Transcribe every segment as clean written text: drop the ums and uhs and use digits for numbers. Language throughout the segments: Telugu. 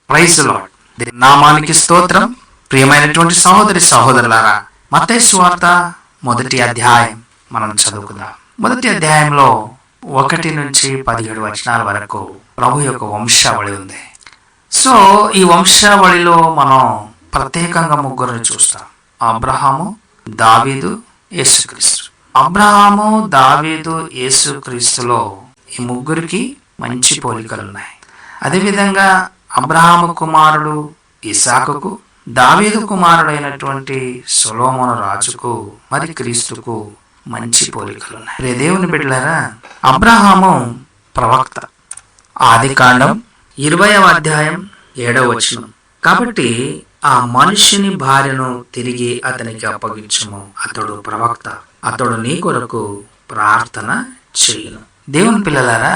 Praise lord. నామానికి స్తోత్రం. ప్రియమైనటువంటి సహోదరి సహోదరులారా, మత్తయి సువార్త 1వ అధ్యాయం మనం చదువుకుందాం. 1వ అధ్యాయంలో 1 నుంచి 17 వచనాల వరకు ప్రభు యొక్క వంశావళి ఉంది. సో ఈ వంశావళిలో మనం ప్రత్యేకంగా ముగ్గురిని చూస్తాం: అబ్రహాము, దావీదు, యేసుక్రీస్తు. అబ్రహాము, దావీదు, యేసుక్రీస్తులో ఈ ముగ్గురికి మంచి పోలికలు ఉన్నాయి. అదేవిధంగా అబ్రహాము కుమారుడు ఇసాకుకు, దావీదు కుమారుడైనటువంటి సొలొమోను రాజుకు, మరి క్రీస్తుకు మంచి పోలికలు ఉన్నాయి. దేవుని బిడ్డలారా, అబ్రహాము ప్రవక్త. ఆదికాండం 20వ అధ్యాయం 7వ వచనం. కాబట్టి ఆ మనుష్యుని భార్యను తిరిగి అతనికి అప్పగించుము, అతడు ప్రవక్త, అతడు నీ కొరకు ప్రార్థన చేయును. దేవుని పిల్లలారా,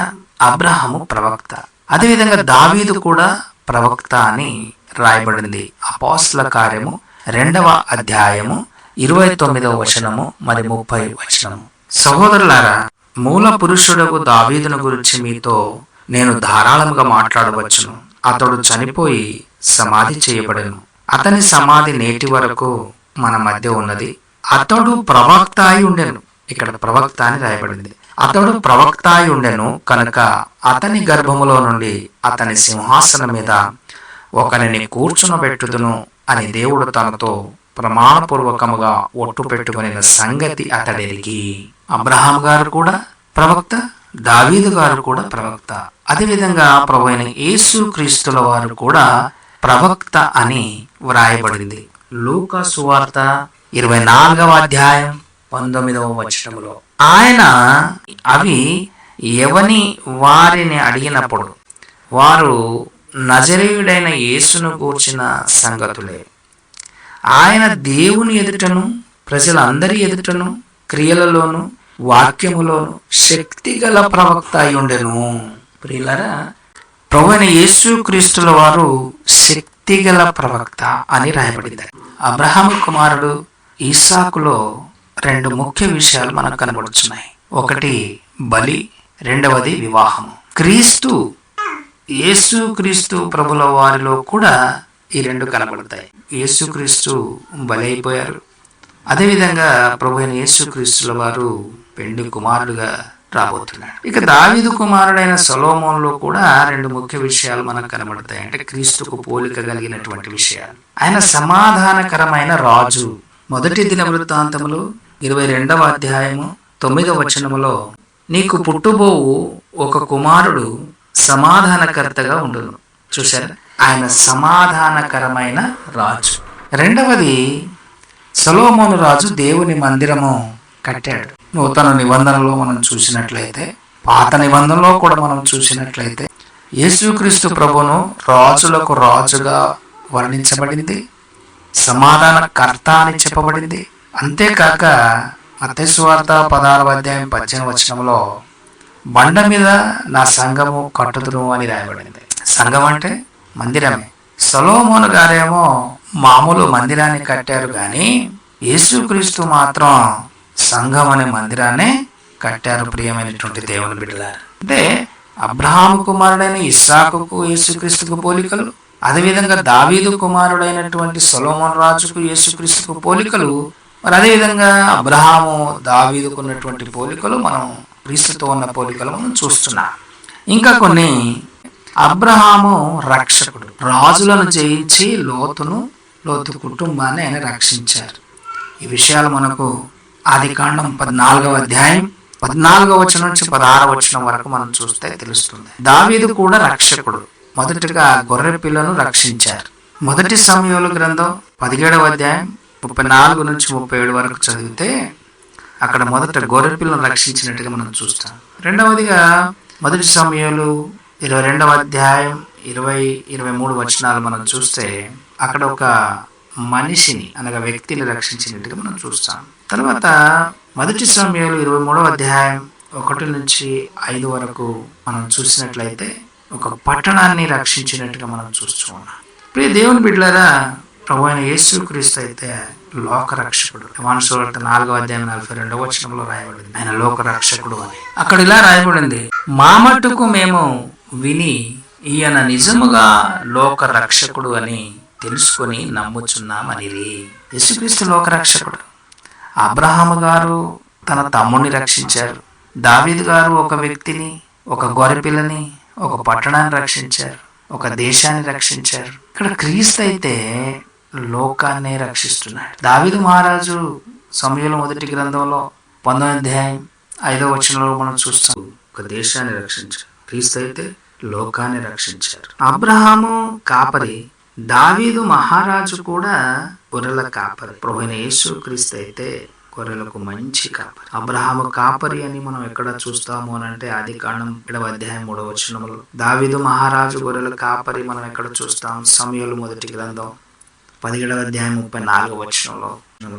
అబ్రహాము ప్రవక్త. అదేవిధంగా దావీదు కూడా ప్రవక్త అని రాయబడింది. అపోస్తల కార్యము 2వ అధ్యాయము 29వ వచనము మరి 30వ వచనము. సహోదరులారా, మూల పురుషుడకు దావీదును గురించి మీతో నేను ధారాళముగా మాట్లాడవచ్చును. అతడు చనిపోయి సమాధి చేయబడెను. అతని సమాధి నేటి వరకు మన మధ్య ఉన్నది. అతడు ప్రవక్త అయి ఉండెను. ఇక్కడ ప్రవక్త అని రాయబడింది. అతడు ప్రవక్త అయి ఉండెను కనుక అతని గర్భములో నుండి అతని సింహాసనం మీద ఒకరిని కూర్చునబెట్టుదును అని దేవుడు తనతో ప్రమాణపూర్వకముగా ఒట్టు పెట్టుకుని సంగతి అతడికి. అబ్రహాం గారు కూడా ప్రవక్త, దావీదు గారు కూడా ప్రవక్త. అదేవిధంగా ప్రభువైన యేసుక్రీస్తుల వారు కూడా ప్రవక్త అని వ్రాయబడింది. లూకా సువార్త 24వ అధ్యాయం 19వ వచనములో ఆయన అవి ఎవని వారిని అడిగినప్పుడు వారు నజరేయుడైన యేసును గూర్చిన సంగతులే. ఆయన దేవుని ఎదుటను ప్రజలందరి ఎదుటను క్రియలలోను వాక్యములోను శక్తిగల ప్రవక్త అయి ఉండెను. ప్రియులారా, ప్రభువైన యేసుక్రీస్తుల వారు శక్తిగల ప్రవక్త అని రాయబడింది. అబ్రహాము కుమారుడు ఇస్సాకులో 2 ముఖ్య విషయాలు మనకు కనబడుతున్నాయి. ఒకటి బలి, రెండవది వివాహము. క్రీస్తు, యేసుక్రీస్తు ప్రభుల వారిలో కూడా ఈ 2 కనబడతాయి. యేసుక్రీస్తు బలి అయిపోయారు. అదేవిధంగా ప్రభువైన యేసుక్రీస్తుల వారు పెండి కుమారుడుగా రాబోతున్నాడు. ఇక దావీదు కుమారుడైన సొలొమోనులో కూడా 2 ముఖ్య విషయాలు మనకు కనబడతాయి. అంటే క్రీస్తుకు పోలిక కలిగినటువంటి విషయాలు. ఆయన సమాధానకరమైన రాజు. 1 దినవృత్తాంతములు 22వ అధ్యాయము 9వ వచనములో నీకు పుట్టుబోవు ఒక కుమారుడు సమాధానకర్తగా ఉండును. చూశారా, ఆయన సమాధానకరమైన రాజు. రెండవది, సొలొమోను రాజు దేవుని మందిరము కట్టాడు. నూతన నిబంధనలో మనం చూసినట్లయితే, పాత నిబంధనలో కూడా మనం చూసినట్లయితే యేసుక్రీస్తు ప్రభును రాజులకు రాజుగా వర్ణించబడింది, సమాధానకర్త అని చెప్పబడింది. అంతేకాక మత్తయి సువార్త 16వ అధ్యాయం 18వ వచనంలో బండ మీద నా సంఘము కట్టుదును అని రాయబడింది. సంఘం అంటే మందిరమే. సొలొమోను గారేమో మామూలు మందిరాన్ని కట్టారు, కానీ యేసుక్రీస్తు మాత్రం సంఘం అనే మందిరాన్ని కట్టారు. ప్రియమైనటువంటి దేవుని బిడ్డలారా, అంటే అబ్రహాము కుమారుడైన ఇస్సాకుకు యేసుక్రీస్తుకు పోలికలు, అదేవిధంగా దావీదు కుమారుడైనటువంటి సొలొమోను రాజుకు యేసుక్రీస్తుకు పోలికలు, మరి అదేవిధంగా అబ్రహాము దావీదుకు ఉన్నటువంటి పోలికలు, మనం క్రీస్తుతో ఉన్న పోలికలు మనం చూస్తున్నాం. ఇంకా కొన్ని, అబ్రహాము రక్షకుడు. రాజులను జయించి లోతు కుటుంబాన్ని ఆయన రక్షించారు. ఈ విషయాలు మనకు ఆదికాండం 14వ అధ్యాయం 14వ వచనం నుంచి 16వ వచనం వరకు మనం చూస్తే తెలుస్తుంది. దావీదు కూడా రక్షకుడు. మొదటిగా గొర్రె పిల్లను రక్షించారు. 1 సమూయేలు గ్రంథం 17వ అధ్యాయం 34 నుంచి 37 వరకు చదివితే అక్కడ మొదట గొర్రె పిల్లను రక్షించినట్టుగా మనం చూస్తాం. రెండవదిగా 1 సమూయేలు 22వ అధ్యాయం 20-23 వచనాలు మనం చూస్తే అక్కడ ఒక మనిషిని అనగా వ్యక్తిని రక్షించినట్టుగా మనం చూస్తాం. తర్వాత 1 సమూయేలు 23వ అధ్యాయం 1 నుంచి 5 వరకు మనం చూసినట్లయితే ఒక పట్టణాన్ని రక్షించినట్టుగా మనం చూస్తూ ఉన్నాం. ప్రియ దేవుని బిడ్డలారా, ప్రభువైన యేసుక్రీస్తు అయితే లోక రక్షకుడు. యోహాను సువార్త 4వ అధ్యాయం 42వ వచనంలో రాయబడింది ఆయన లోక రక్షకుడు అని. అక్కడ ఇలా రాయబడింది, మా మట్టుకు మేము విని ఈయన నిజముగా లోక రక్షకుడు అని తెలుసుకొని నమ్ముచున్నామనిరి. యేసుక్రీస్తు లోక రక్షకుడు. అబ్రహాము గారు తన తమ్ముడిని రక్షించారు. దావీదు గారు ఒక వ్యక్తిని, ఒక గొర్రెపిల్లని, ఒక పట్టణాన్ని రక్షించారు, ఒక దేశాన్ని రక్షించారు. ఇక్కడ క్రీస్తు అయితే లోకాన్నే రక్షిస్తున్నాడు. దావీదు మహారాజు సమూయేలు మొదటి గ్రంథంలో 19:5 మనం చూస్తాం, ఒక దేశాన్ని రక్షించారు. క్రీస్తు అయితే లోకాన్ని రక్షించారు. అబ్రహాము కాపరి, దావీదు మహారాజు కూడా గొర్రెల కాపరి. ప్రభువైన యేసు క్రీస్తు అయితే గొర్రెలకు మంచి కాపరి. అబ్రహాము కాపరి అని మనం ఎక్కడ చూస్తాము అని అంటే ఆదికాండం 7:3 దావీదు మహారాజు గొర్రెల కాపరి మనం ఎక్కడ చూస్తాం? సమూయేలు మొదటి గ్రంథం 17:34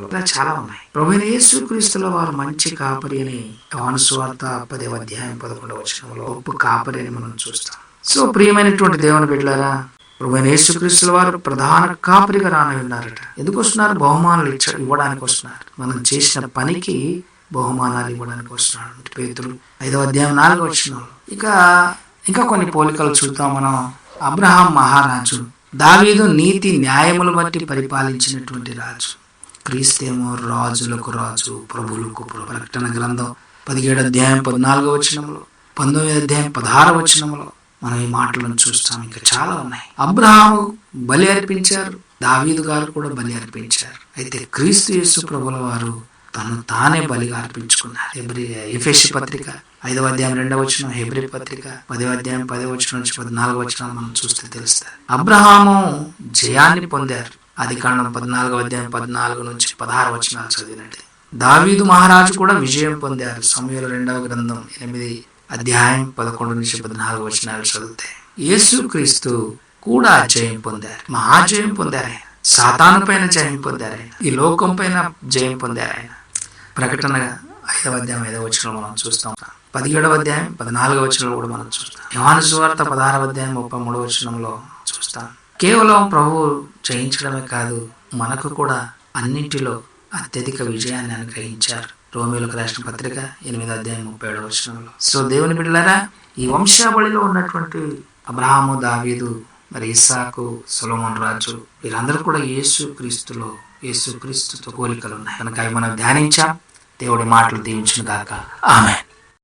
ఇలా చాలా ఉన్నాయి. ప్రభువైన యేసు క్రీస్తులో వారు మంచి కాపరి అని యోహాను సువార్త 10:11 గొప్ప కాపరి అని మనం చూస్తాం. సో ప్రియమైనటువంటి దేవుని బిడ్డలారా, ప్రభువైన యేసు క్రీస్తుల వారు ప్రధాన కాపరిగా రానున్నారట. ఎందుకు వస్తున్నారు? బహుమానాలు ఇవ్వడానికి వస్తున్నారు. మనం చేసిన పనికి బహుమానాలు ఇవ్వడానికి వస్తున్నాడు. పేతురు 5:4 ఇంకా కొన్ని పోలికలు చూద్దాం మనం. అబ్రహాం మహారాజు, దావీదు నీతి న్యాయములు బట్టి పరిపాలించినటువంటి రాజు. క్రీస్తేమో రాజులకు రాజు, ప్రభువులకు ప్రభు. ప్రకటన గ్రంథం 17:14 19:16 మనం ఈ మాటలను చూస్తాం. ఇంకా చాలా ఉన్నాయి. అబ్రహాము బలి అర్పించారు, దావీదు గారు కూడా బలి అర్పించారు. అయితే క్రీస్తు యేసు ప్రభుల వారు తను తానే బలిగా అర్పించుకున్నారు. ఎఫెసీ పత్రిక 5:2 హెబ్రీ పత్రిక 10:10-14 మనం చూస్తే తెలుస్తారు. అబ్రహాము జయాన్ని పొందారు. ఆదికాండం 14:14-16 చదివినట్టు. దావీదు మహారాజు కూడా విజయం పొందారు. సమూయేలు 2వ గ్రంథం 8:11-14 చదివితే యేసు క్రీస్తు కూడా జయం పొందారు. మహాజయం పొందారు ఆయన. సాతాను పైన జయం పొందారు ఆయన. ఈ లోకం పైన జయం పొందారు ఆయన. ప్రకటన 5:5 మనం చూస్తాం. 17:14 కూడా మనం చూస్తాం. యోహాను సువార్త 16:33 చూస్తాం. కేవలం ప్రభు జయించడమే కాదు, మనకు కూడా అన్నింటిలో అత్యధిక విజయాన్ని అనుగ్రహించారు. రోమీయులకు రాసిన పత్రిక 8:37. సో దేవుని బిడ్డలారా, ఈ వంశావళిలో ఉన్నటువంటి అబ్రహాము, దావీదు, మరి ఇస్సాకు, సొలొమోను రాజు, వీరందరూ కూడా యేసు క్రీస్తుతో పోలికలు ఉన్నాయి కనుక అవి మనం ధ్యానించాం. దేవుడి మాటలు దీవించును గాక. ఆమేన్.